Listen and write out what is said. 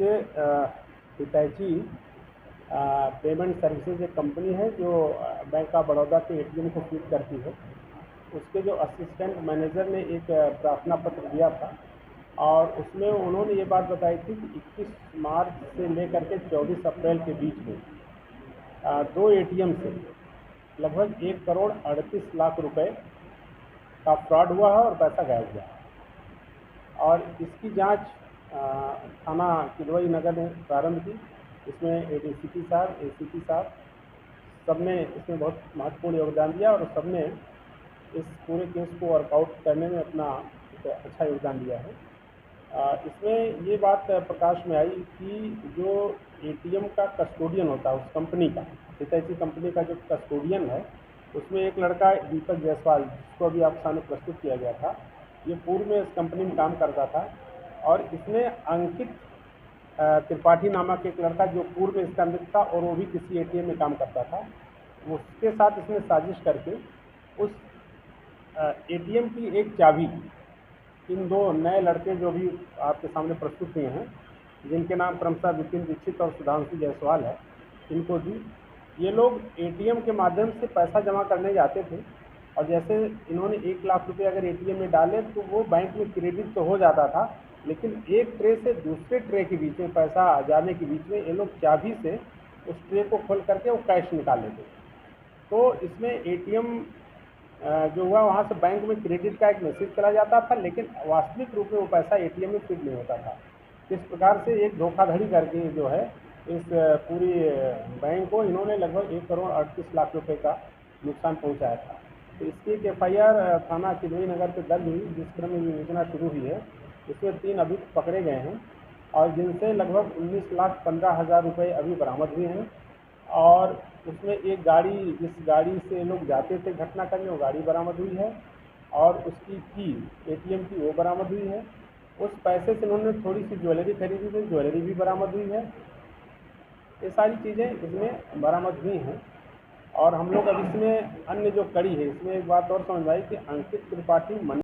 उसके हितैषी payment services एक कंपनी है जो बैंक ऑफ बड़ौदा के एटीएम को फीड करती है। उसके जो असिस्टेंट मैनेजर ने एक प्रार्थना पत्र दिया था और उसमें उन्होंने ये बात बताई थी कि 21 मार्च से लेकर के 24 अप्रैल के बीच में 2 एटीएम से लगभग 1,38,00,000 रुपए का फ्रॉड हुआ है और पैसा गायब हुआ है। और इसकी जांच थाना किदवई नगर ने प्रारंभ की। इसमें एडीसीपी साहब, एसीपी साहब सब ने इसमें बहुत महत्वपूर्ण योगदान दिया और सब ने इस पूरे केस को वर्कआउट करने में अपना एक अच्छा योगदान दिया है। इसमें ये बात प्रकाश में आई कि जो एटीएम का कस्टोडियन होता है उस कंपनी का, हितैषी कंपनी का जो कस्टोडियन है, उसमें एक लड़का दीपक जायसवाल, जिसको अभी आप सामने प्रस्तुत किया गया था, ये पूर्व में इस कंपनी में काम करता था। और इसने अंकित त्रिपाठी नामक एक लड़का जो पूर्व में इसका मित्र था और वो भी किसी एटीएम में काम करता था, उसके साथ इसने साजिश करके उस एटीएम की एक चाबी इन 2 नए लड़के जो भी आपके सामने प्रस्तुत हुए हैं, जिनके नाम क्रमशः विपिन दीक्षित और सुधांशु जायसवाल है, इनको दी। ये लोग एटीएम के माध्यम से पैसा जमा करने जाते थे और जैसे इन्होंने 1,00,000 रुपये अगर एटीएम में डाले तो वो बैंक में क्रेडिट तो हो जाता था, लेकिन एक ट्रे से दूसरे ट्रे के बीच में पैसा जाने के बीच में ये लोग चाबी से उस ट्रे को खोल करके वो कैश निकाल लेते। तो इसमें एटीएम जो हुआ वहाँ से बैंक में क्रेडिट का एक मैसेज चला जाता था, लेकिन वास्तविक रूप में वो पैसा एटीएम में फीड नहीं होता था। इस प्रकार से एक धोखाधड़ी करके जो है इस पूरी बैंक को इन्होंने लगभग 1,38,00,000 रुपये का नुकसान पहुंचाया था। तो इसकी एक एफआईआर थाना किदवई नगर पे दर्ज हुई, जिस क्रम में विवेचना शुरू हुई है। इसमें 3 अभियुक्त पकड़े गए हैं और जिनसे लगभग 19,15,000 रुपये अभी बरामद हुए हैं। और उसमें एक गाड़ी, जिस गाड़ी से लोग जाते थे घटना करने, वो गाड़ी बरामद हुई है और उसकी की एटीएम की वो बरामद हुई है। उस पैसे से उन्होंने थोड़ी सी ज्वेलरी खरीदी थी, ज्वेलरी भी बरामद हुई है। ये सारी चीज़ें इसमें बरामद हुई हैं। और हम लोग अब इसमें अन्य जो कड़ी है, इसमें एक बात और समझ आई कि अंकित त्रिपाठी